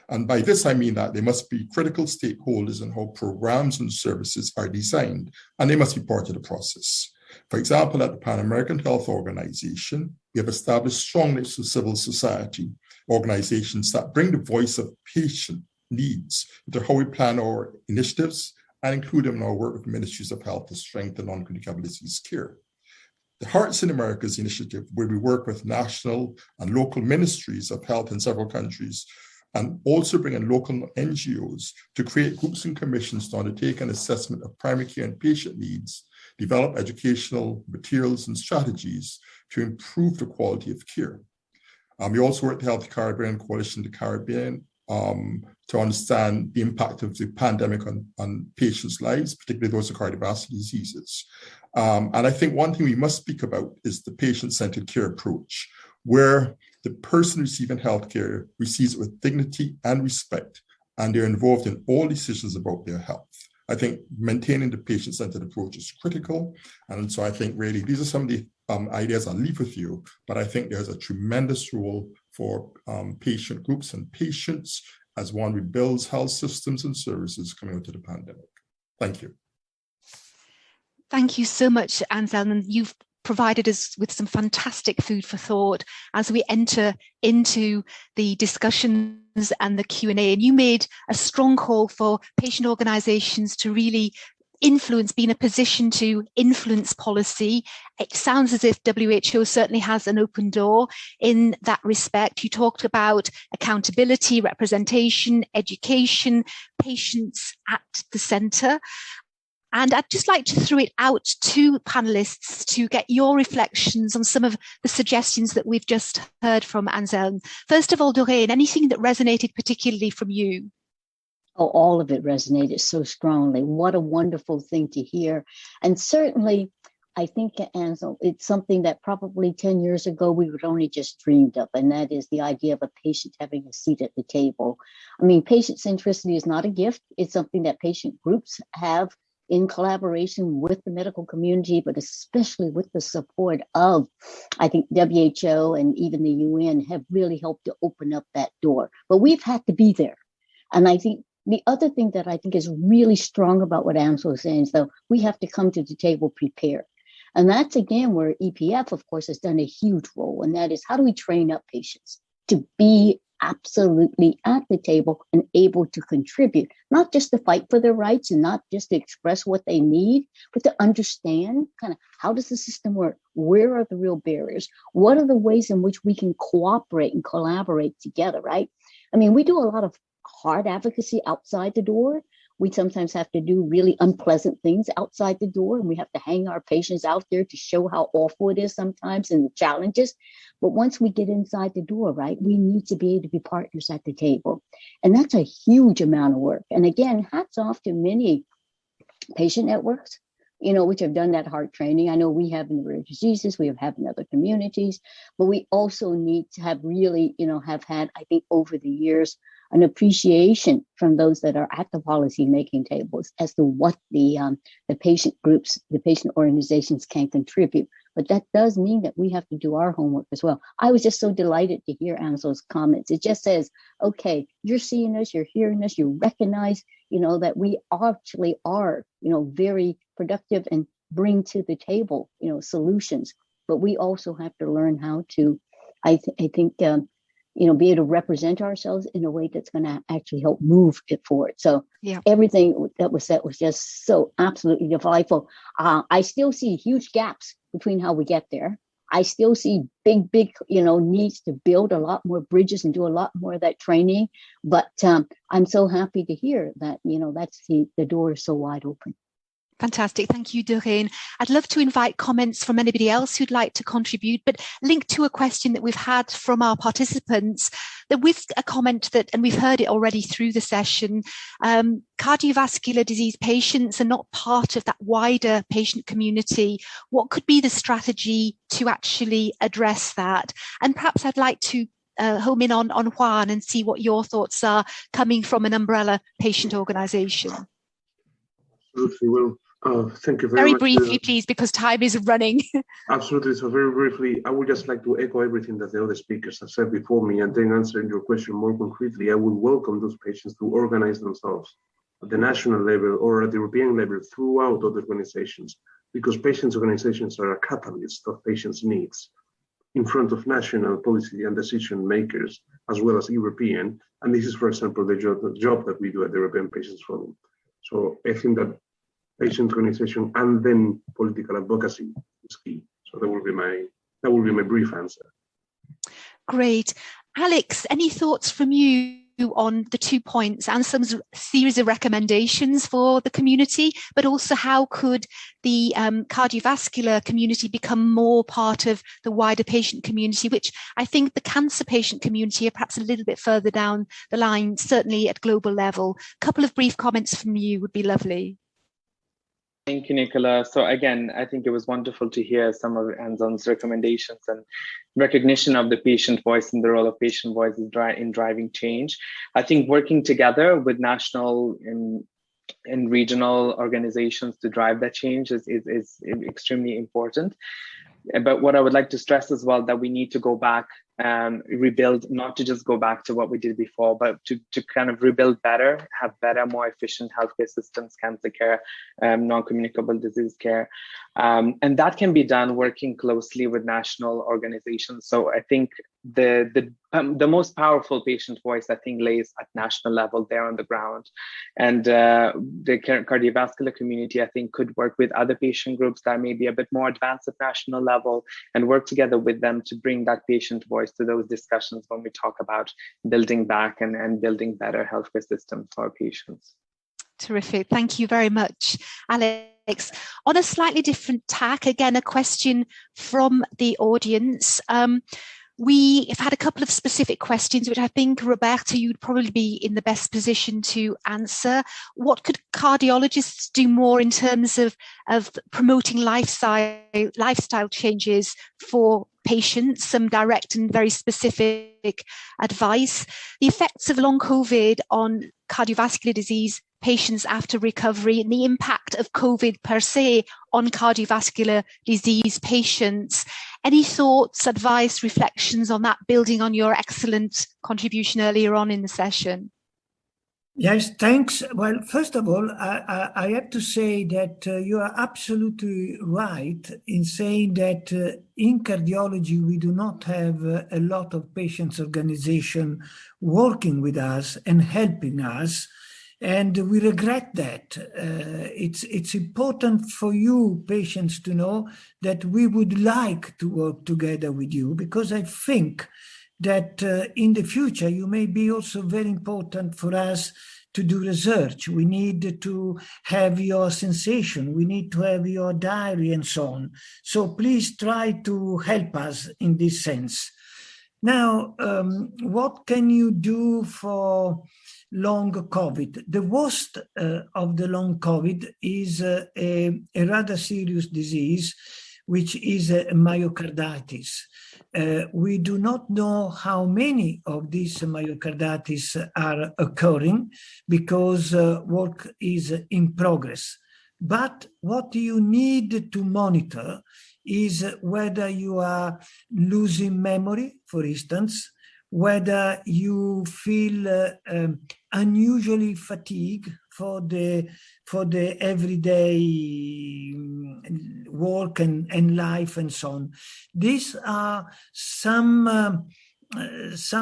And by this, I mean that they must be critical stakeholders in how programs and services are designed, and they must be part of the process. For example, at the Pan American Health Organization, we have established strong links to civil society organizations that bring the voice of patient needs into how we plan our initiatives and include them in our work with ministries of health to strengthen non-communicable disease care. The Hearts in Americas initiative, where we work with national and local ministries of health in several countries, and also bring in local NGOs to create groups and commissions to undertake an assessment of primary care and patient needs, develop educational materials and strategies to improve the quality of care. We also work with the Healthy Caribbean Coalition of the Caribbean to understand the impact of the pandemic on patients' lives, particularly those with cardiovascular diseases. And I think one thing we must speak about is the patient-centered care approach, where the person receiving healthcare receives it with dignity and respect, and they're involved in all decisions about their health. I think maintaining the patient-centered approach is critical. And so I think really these are some of the ideas I'll leave with you, but I think there's a tremendous role for patient groups and patients as one rebuilds health systems and services coming out of the pandemic. Thank you. Thank you so much, Anselm. And you've provided us with some fantastic food for thought as we enter into the discussions and the Q&A. And you made a strong call for patient organisations to really be in a position to influence policy. It sounds as if WHO certainly has an open door in that respect. You talked about accountability, representation, education, patients at the centre. And I'd just like to throw it out to panelists to get your reflections on some of the suggestions that we've just heard from Anselm. First of all, Doreen, anything that resonated particularly from you? Oh, all of it resonated so strongly. What a wonderful thing to hear. And certainly, I think, Ansel, it's something that probably 10 years ago we would only just dreamed of, and that is the idea of a patient having a seat at the table. I mean, patient centricity is not a gift. It's something that patient groups have in collaboration with the medical community, but especially with the support of, I think, WHO and even the UN have really helped to open up that door. But we've had to be there. And I think the other thing that I think is really strong about what Ansel was saying is, though, we have to come to the table prepared. And that's, again, where EPF, of course, has done a huge role. And that is, how do we train up patients to be absolutely at the table and able to contribute, not just to fight for their rights and not just to express what they need, but to understand kind of how does the system work? Where are the real barriers? What are the ways in which we can cooperate and collaborate together, right? I mean, we do a lot of hard advocacy outside the door. We sometimes have to do really unpleasant things outside the door, and we have to hang our patients out there to show how awful it is sometimes and the challenges. But once we get inside the door, right, we need to be able to be partners at the table. And that's a huge amount of work. And again, hats off to many patient networks, which have done that hard training. I know we have in the rare diseases, we have in other communities, but we also need to have really, have had, I think, over the years, an appreciation from those that are at the policy making tables as to what the patient groups, the patient organizations can contribute. But that does mean that we have to do our homework as well. I was just so delighted to hear Ansel's comments. It just says, okay, you're seeing us, you're hearing us, you recognize, that we actually are, very productive and bring to the table, solutions. But we also have to learn how to, I think, be able to represent ourselves in a way that's going to actually help move it forward. So everything that was said was just so absolutely delightful. I still see huge gaps between how we get there. I still see big, needs to build a lot more bridges and do a lot more of that training. But I'm so happy to hear that, that's the door is so wide open. Fantastic. Thank you, Doreen. I'd love to invite comments from anybody else who'd like to contribute, but linked to a question that we've had from our participants, that with a comment that, and we've heard it already through the session, cardiovascular disease patients are not part of that wider patient community. What could be the strategy to actually address that? And perhaps I'd like to home in on Juan and see what your thoughts are coming from an umbrella patient organisation. Absolutely. Well, thank you very much. Very briefly, please, because time is running. Absolutely. So very briefly, I would just like to echo everything that the other speakers have said before me, and then answering your question more concretely, I would welcome those patients to organize themselves at the national level or at the European level throughout other organizations, because patients' organizations are a catalyst of patients' needs in front of national policy and decision makers, as well as European. And this is, for example, the job that we do at the European Patients Forum. So I think that patient organization and then political advocacy is key. So that will be my brief answer. Great. Alex, any thoughts from you on the 2 points and some series of recommendations for the community, but also how could the cardiovascular community become more part of the wider patient community, which I think the cancer patient community are perhaps a little bit further down the line, certainly at global level. A couple of brief comments from you would be lovely. Thank you, Nicola. So again, I think it was wonderful to hear some of Anselm's recommendations and recognition of the patient voice and the role of patient voice in driving change. I think working together with national and regional organizations to drive that change is extremely important. But what I would like to stress as well, that we need to go back and rebuild, not to just go back to what we did before, but to kind of rebuild better, have better, more efficient healthcare systems, cancer care, non-communicable disease care. And that can be done working closely with national organizations. So I think the most powerful patient voice, I think, lays at national level there on the ground. And the cardiovascular community, I think, could work with other patient groups that may be a bit more advanced at national level and work together with them to bring that patient voice to those discussions when we talk about building back and building better healthcare systems for our patients. Terrific. Thank you very much, Alex. On a slightly different tack, again, a question from the audience. We have had a couple of specific questions, which I think, Roberto, you'd probably be in the best position to answer. What could cardiologists do more in terms of promoting lifestyle changes for patients? Some direct and very specific advice. The effects of long COVID on cardiovascular disease patients after recovery and the impact of COVID per se on cardiovascular disease patients. Any thoughts, advice, reflections on that, building on your excellent contribution earlier on in the session? Yes, thanks. Well, first of all, I have to say that you are absolutely right in saying that in cardiology, we do not have a lot of patients' organization working with us and helping us. And we regret that. It's important for you, patients, to know that we would like to work together with you, because I think that in the future, you may be also very important for us to do research. We need to have your sensation. We need to have your diary and so on. So please try to help us in this sense. Now, what can you do for long COVID? The worst of the long COVID is a rather serious disease, which is myocarditis. We do not know how many of these myocarditis are occurring because work is in progress. But what you need to monitor is whether you are losing memory, for instance, whether you feel unusually fatigued for the everyday work and life and so on. These are some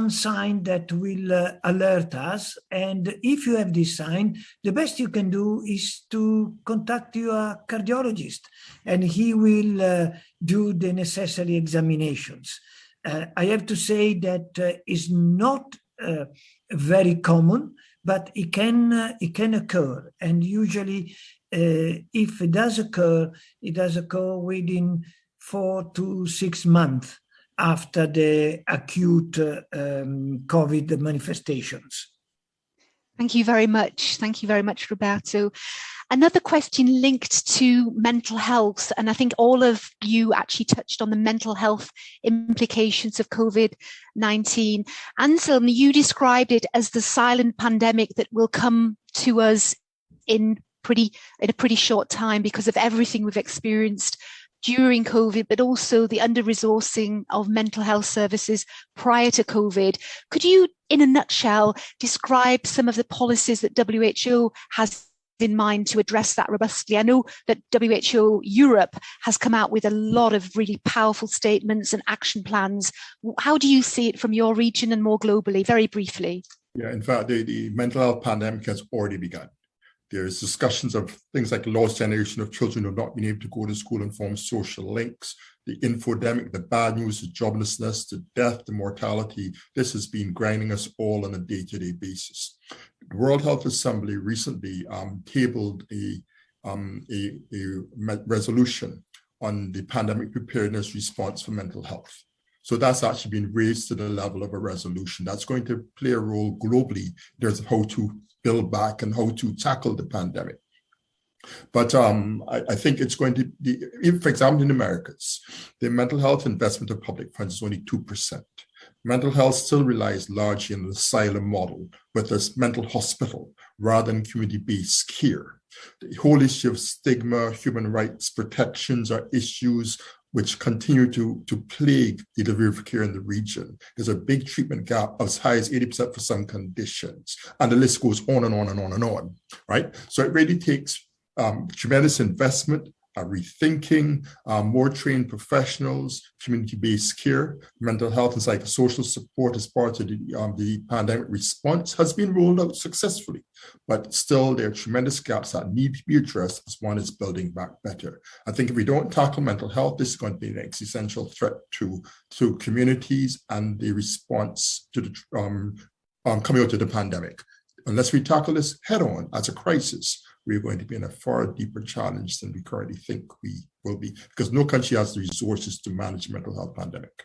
sign that will alert us. And if you have this sign, the best you can do is to contact your cardiologist, and he will do the necessary examinations. I have to say that is not very common, but it can occur. And usually, if it does occur within 4 to 6 months after the acute COVID manifestations. Thank you very much. Thank you very much, Roberto. Another question linked to mental health, and I think all of you actually touched on the mental health implications of COVID-19. Anselm, you described it as the silent pandemic that will come to us in a pretty short time because of everything we've experienced during COVID, but also the under-resourcing of mental health services prior to COVID. Could you, in a nutshell, describe some of the policies that WHO has in mind to address that robustly? I know that WHO Europe has come out with a lot of really powerful statements and action plans. How do you see it from your region and more globally, very briefly? Yeah, in fact, the mental health pandemic has already begun. There's discussions of things like lost generation of children who have not been able to go to school and form social links, the infodemic, the bad news, the joblessness, the death, the mortality. This has been grinding us all on a day-to-day basis. The World Health Assembly recently tabled a resolution on the pandemic preparedness response for mental health. So that's actually been raised to the level of a resolution. That's going to play a role globally in terms of how to build back and how to tackle the pandemic. But I think it's going to be, for example, in the Americas, the mental health investment of public funds is only 2%. Mental health still relies largely on the asylum model with this mental hospital rather than community-based care. The whole issue of stigma, human rights protections are issues which continue to plague the delivery of care in the region. There's a big treatment gap as high as 80% for some conditions, and the list goes on and on and on and on, right? So it really takes tremendous investment, rethinking, more trained professionals, community-based care, mental health and psychosocial support as part of the pandemic response has been rolled out successfully. But still, there are tremendous gaps that need to be addressed as one is building back better. I think if we don't tackle mental health, this is going to be an existential threat to communities and the response to the coming out of the pandemic. Unless we tackle this head on as a crisis, we're going to be in a far deeper challenge than we currently think we will be, because no country has the resources to manage a mental health pandemic.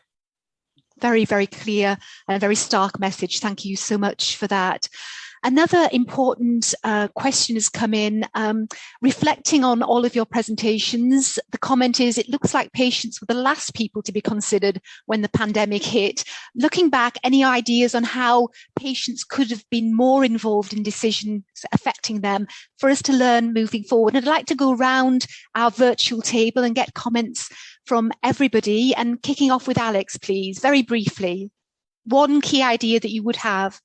Very, very clear and a very stark message. Thank you so much for that. Another important question has come in, reflecting on all of your presentations. The comment is, it looks like patients were the last people to be considered when the pandemic hit. Looking back, any ideas on how patients could have been more involved in decisions affecting them for us to learn moving forward? And I'd like to go around our virtual table and get comments from everybody, and kicking off with Alex, please, very briefly. One key idea that you would have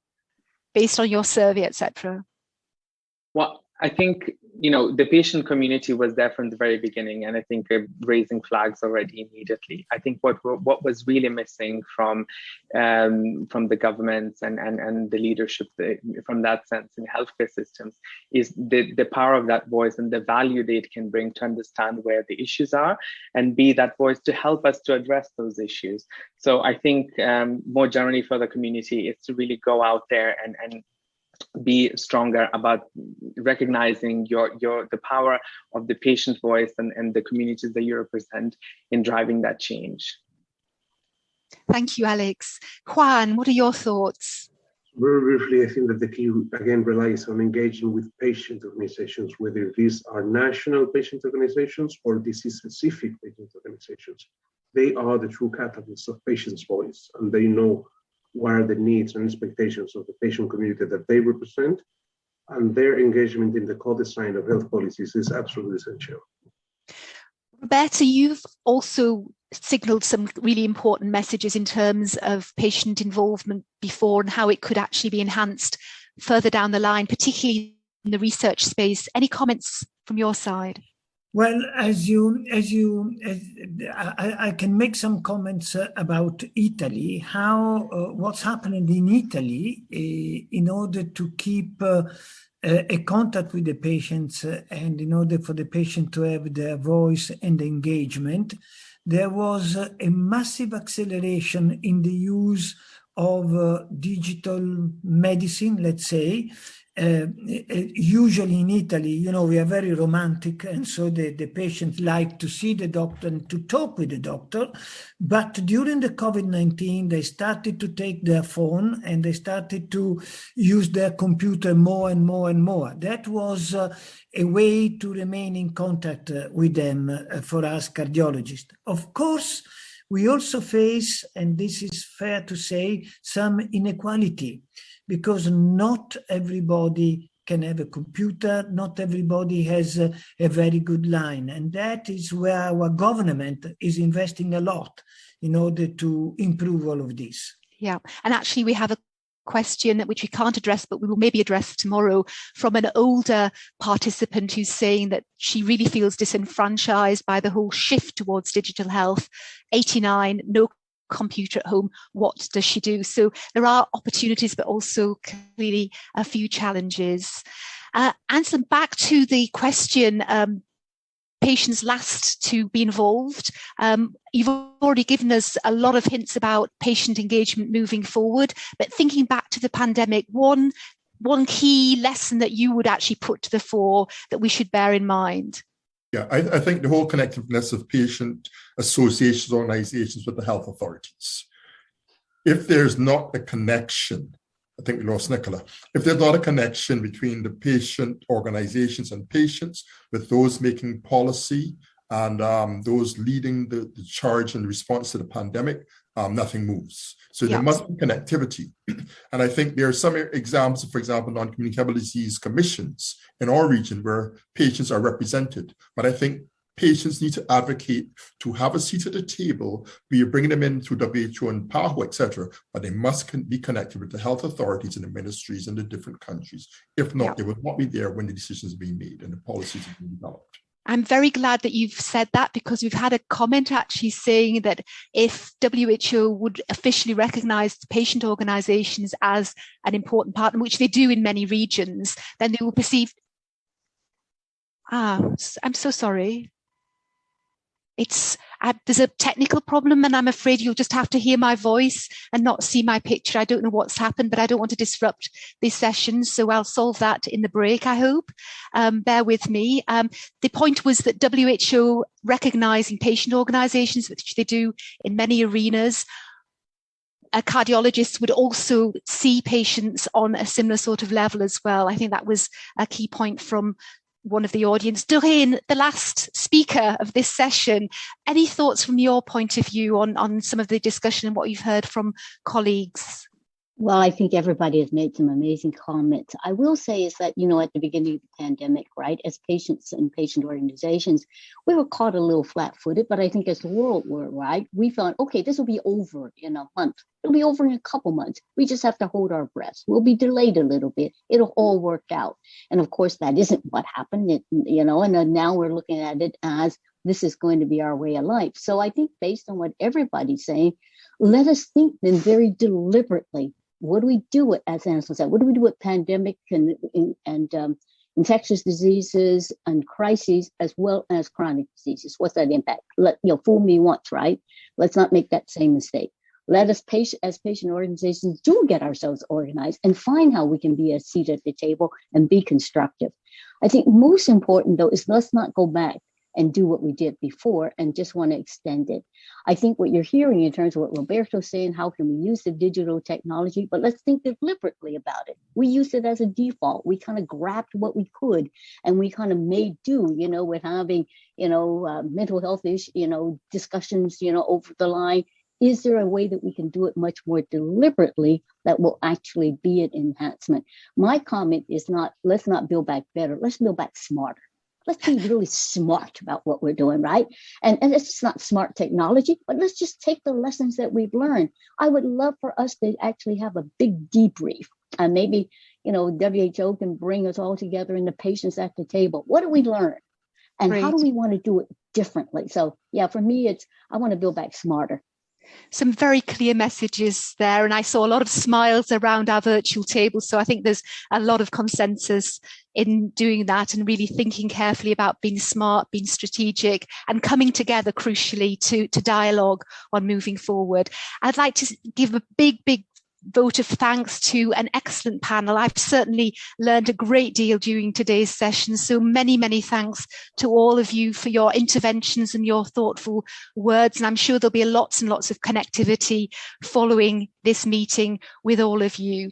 based on your survey, etc. Well, I think, the patient community was there from the very beginning, and I think raising flags already immediately. I think what was really missing from the governments and the leadership from that sense in healthcare systems is the power of that voice and the value that it can bring to understand where the issues are and be that voice to help us to address those issues. So I think more generally for the community is to really go out there and be stronger about recognizing the power of the patient voice and the communities that you represent in driving that change. Thank you, Alex. Juan, what are your thoughts? Very briefly, I think that the key, again, relies on engaging with patient organizations, whether these are national patient organizations or disease-specific patient organizations. They are the true catalysts of patients' voice, and they know what are the needs and expectations of the patient community that they represent, and their engagement in the co-design of health policies is absolutely essential. Roberta, you've also signaled some really important messages in terms of patient involvement before and how it could actually be enhanced further down the line, particularly in the research space. Any comments from your side? Well, I can make some comments about Italy, how what's happening in Italy in order to keep a contact with the patients and in order for the patient to have their voice and engagement. There was a massive acceleration in the use of digital medicine, let's say. Usually in Italy, we are very romantic, and so the patients like to see the doctor and to talk with the doctor. But during the COVID-19, they started to take their phone and they started to use their computer more and more and more. That was a way to remain in contact with them for us cardiologists. Of course, we also face, and this is fair to say, some inequality, because not everybody can have a computer, not everybody has a very good line. And that is where our government is investing a lot in order to improve all of this. Yeah, and actually we have a question which we can't address, but we will maybe address tomorrow, from an older participant who's saying that she really feels disenfranchised by the whole shift towards digital health. 89, no computer at home, what does she do? So there are opportunities, but also clearly a few challenges. Answer back to the question, patients last to be involved. You've already given us a lot of hints about patient engagement moving forward, but thinking back to the pandemic, one key lesson that you would actually put to the fore that we should bear in mind? Yeah, I think the whole connectiveness of patient associations, organizations with the health authorities. If there's not a connection, I think we lost Nicola. If there's not a connection between the patient organizations and patients with those making policy and those leading the charge in response to the pandemic, nothing moves. So there must be connectivity. And I think there are some examples, for example, non-communicable disease commissions in our region where patients are represented. But I think patients need to advocate to have a seat at the table. We are bringing them in through WHO and PAHO, etc. But they must be connected with the health authorities and the ministries in the different countries. If not, they will not be there when the decisions are being made and the policies are being developed. I'm very glad that you've said that, because we've had a comment actually saying that if WHO would officially recognize patient organizations as an important partner, which they do in many regions, then they will perceive... I'm so sorry. There's a technical problem, and I'm afraid you'll just have to hear my voice and not see my picture. I don't know what's happened, but I don't want to disrupt this session, so I'll solve that in the break, I hope. Bear with me. The point was that WHO recognizing patient organizations, which they do in many arenas, cardiologists would also see patients on a similar sort of level as well. I think that was a key point from one of the audience. Doreen, the last speaker of this session, any thoughts from your point of view on some of the discussion and what you've heard from colleagues? Well, I think everybody has made some amazing comments. I will say is that, at the beginning of the pandemic, right, as patients and patient organizations, we were caught a little flat-footed, but I think as the world were, right, we thought, okay, this will be over in a month. It'll be over in a couple months. We just have to hold our breath. We'll be delayed a little bit. It'll all work out. And of course, that isn't what happened, and now we're looking at it as this is going to be our way of life. So I think based on what everybody's saying, let us think then very deliberately. What do we do as Ansel said? What do we do with pandemic and infectious diseases and crises as well as chronic diseases? What's that impact? Fool me once, right? Let's not make that same mistake. Let us, as patient organizations, do get ourselves organized and find how we can be a seat at the table and be constructive. I think most important, though, is let's not go back and do what we did before and just want to extend it. I think what you're hearing in terms of what Roberto's saying, how can we use the digital technology, but let's think deliberately about it. We used it as a default. We kind of grabbed what we could and we kind of made do, with having, mental health issues, discussions, over the line. Is there a way that we can do it much more deliberately that will actually be an enhancement? My comment is not, let's not build back better, let's build back smarter. Let's be really smart about what we're doing, right? And it's just not smart technology, but let's just take the lessons that we've learned. I would love for us to actually have a big debrief. And maybe, WHO can bring us all together and the patients at the table. What did we learn? And How do we want to do it differently? So yeah, for me, I want to build back smarter. Some very clear messages there, and I saw a lot of smiles around our virtual table. So I think there's a lot of consensus in doing that and really thinking carefully about being smart, being strategic, and coming together crucially to dialogue on moving forward. I'd like to give a big vote of thanks to an excellent panel. I've certainly learned a great deal during today's session. So many thanks to all of you for your interventions and your thoughtful words. And I'm sure there'll be lots and lots of connectivity following this meeting with all of you.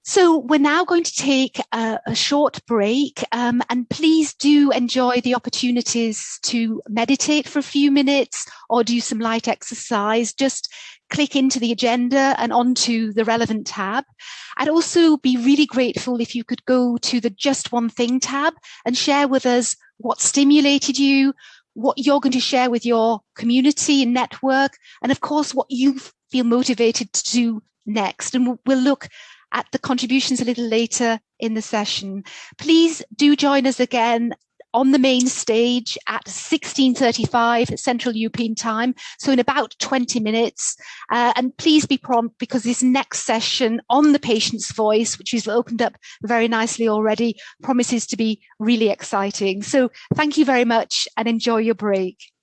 So we're now going to take a short break, and please do enjoy the opportunities to meditate for a few minutes or do some light exercise. Just click into the agenda and onto the relevant tab. I'd also be really grateful if you could go to the Just One Thing tab and share with us what stimulated you, what you're going to share with your community and network, and of course, what you feel motivated to do next. And we'll look at the contributions a little later in the session. Please do join us again on the main stage at 16:35 Central European Time, so in about 20 minutes. And please be prompt, because this next session on the patient's voice, which is opened up very nicely already, promises to be really exciting. So thank you very much and enjoy your break.